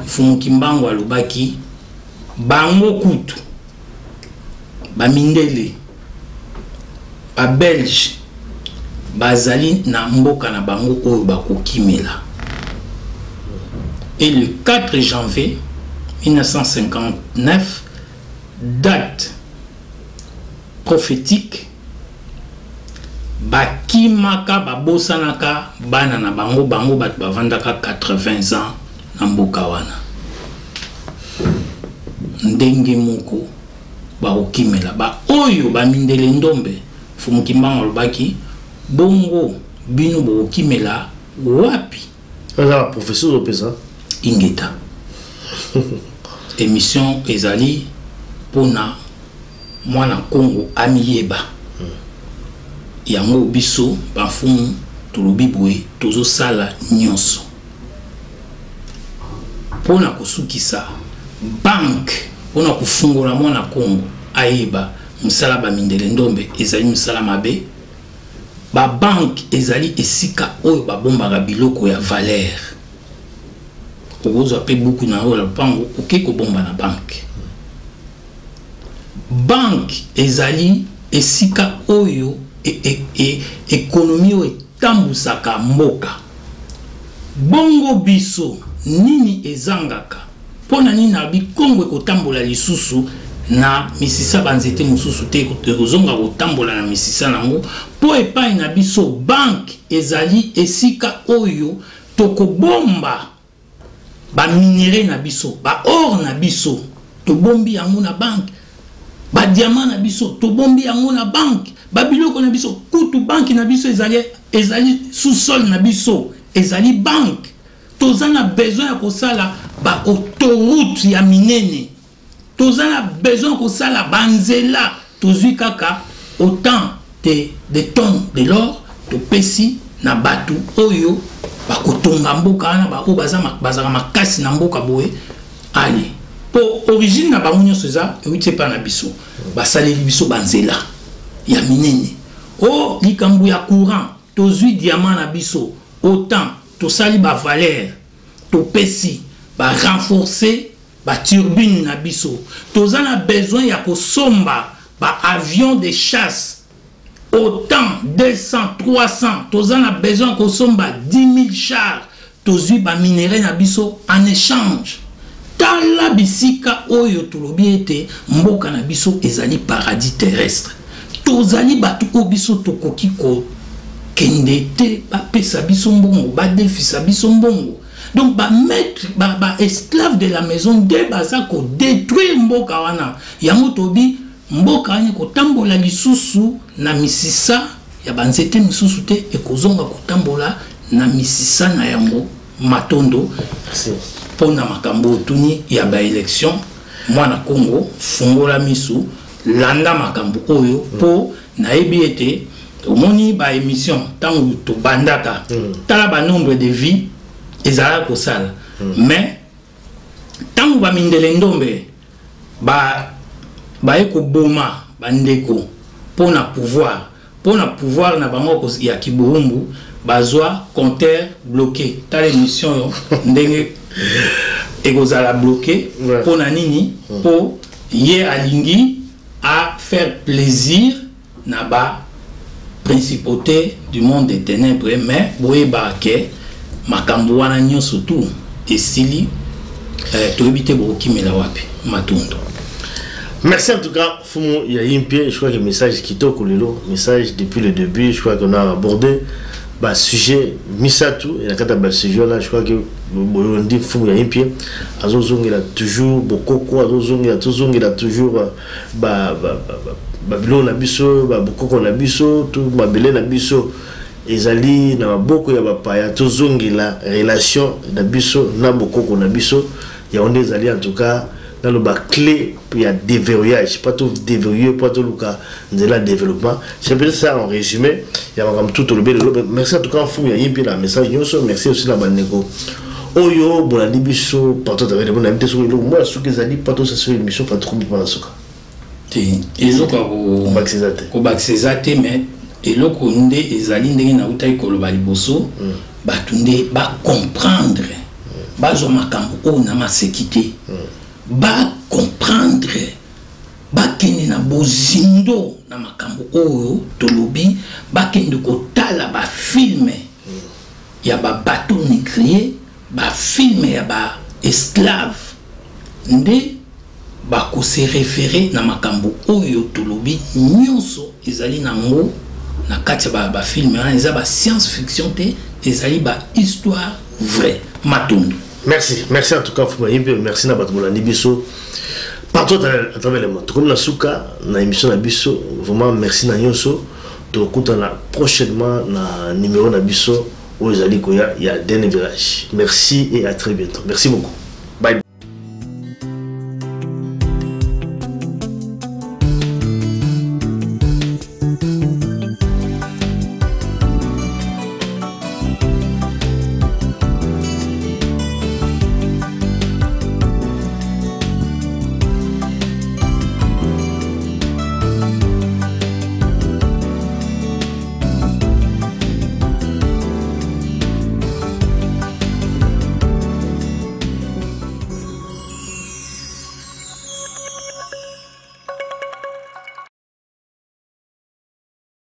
Fumukimbango alobaki bango kutu ba mindele ba belge bazali na mboka na bango oyo bakokimela. Et le 4 janvier 1959, date prophétique, bakimaka babosanaka bana na bango bat bavandaka 80 ans na mboka wana. Ndenge moko bakokimela ba oyo ba mindele ndombe Fumukimbango alobaki bongo bino bakokimela wapi? La professeur Lopeza Ingeta. Émission ezali pona mwana Congo amiyeba. Yango biso bafumu tolobi boye tozo sala nyonso pona kosukisa banque pona kofungola mwana Congo aiba musala ba mindele ndombe ezali musala mabe ba banque ezali esika oyo ba bombaka biloko ya valeur ozo pe beaucoup na oyo pango okeko bomba na banque banque ezali esika oyo économie oyo tambusaka mboka bongo biso nini ezangaka pona nini na bikongo ekotambola lisusu na misisa banzete mususu te kozonga kotambola na misisa nango po epai na biso banque ezali esika oyo tokobomba ba minere na biso ba or na biso tobombi yango na banque ba diamant na biso tobombi yango na banque ba biloko na biso kutu banque na biso ezali sous-sol na biso ezali banque tozana besoin ya kosala ba autoroute ya minene tozana besoin kosala banzela tozui kaka autant de tonnes de l'or to pesi na batu oyo bakotonga mboka na ba o bazaka makasi na mboka boye ali po origine na bango nyonso eza euti pa na biso basaleli biso banzela ya minene o likambo ya courant tozui diamant na biso autant tosali ba valeur to pesi ba renforcer ba turbine na biso tozana besoin ya kosomba ba avion de chasse autant 200 300 tozana besoin kosomba 10 000 chars tozui ba minéraux na biso en échange tala bisika oyo tolobi ete mboka na biso ezali paradis terrestre tozali batu ko biso tokoki ko kende te ba pesa biso mbongo ba defisa biso mbongo donc ba maître ba esclave de la maison de baza ko détruire mboka wana yango tobi mboka wana ko tambola lisusu na misisa ya banzete misusu te ekozonga ko tambola na misisa na yango matondo pona makambo tuni ya ba élection mwana Congo fungola misu landa makambo oyo po nayebi ete omoni ba émission tango to bandaka tala ba nombre de vie ezala ko sala mais tango ba mindele ndombe ba eko boma bandeko pona pouvoir na bango ya kiburumbu bazwa compteur bloqué tala émission yo ndenge ekozala bloqué pona nini po ye alingi à faire plaisir na ba principauté du monde des ténèbres mais boye baké makambo wana nyonso tout esili toyebite bokimela wapi matondo. Merci en tout cas Fumu Yaimpié, je crois que le message kitoko lelo, message depuis le début, je crois qu'on a abordé bah sujet misatu et la kata ba sujet là, je crois que Boyondi Fumu Yaimpié azozongi la toujours bokoko azozongi la toujours babilo na biso ba bokoko na biso tout mabele na biso ezali na maboko ya bapaya tozongi la relation na biso na bokoko na biso ya onde ezali en tout cas dans le bas clé il y a déverrouillage pas tout déverrouiller pas tout le cas de développement c'est peut-être ça en résumé il y a tout le bien merci en tout cas Fumu Yaimpié la message merci aussi la bandeko oyo bolandi biso partout avec les bonnes amis sur le moi ce que ezali pas tout ça sur l'émission pas trop bien la soka ezoka ko baxezate mais eloko nde ezali ndenge na utai koloba liboso batunde ba comprendre bazo makambo o na masekité ba comprendre ba kende na bozindo na makambo oyo tolobi ba kende ko tala ba film ya ba bateau négrier ba film ya ba esclave nde ba ko se référer na makambo oyo tolobi nyonso ezali nango na kati ba film eza ba science fiction te ezali ba histoire vraie matondo. Merci en tout cas Fumu Yaimpié, merci na batmola nibiso partout à travers le monde comme la souka na émission na biso vraiment merci na nyonso to kutana prochainement na numéro na biso o ezali ko ya Dene Village. Merci et à très bientôt. Merci beaucoup.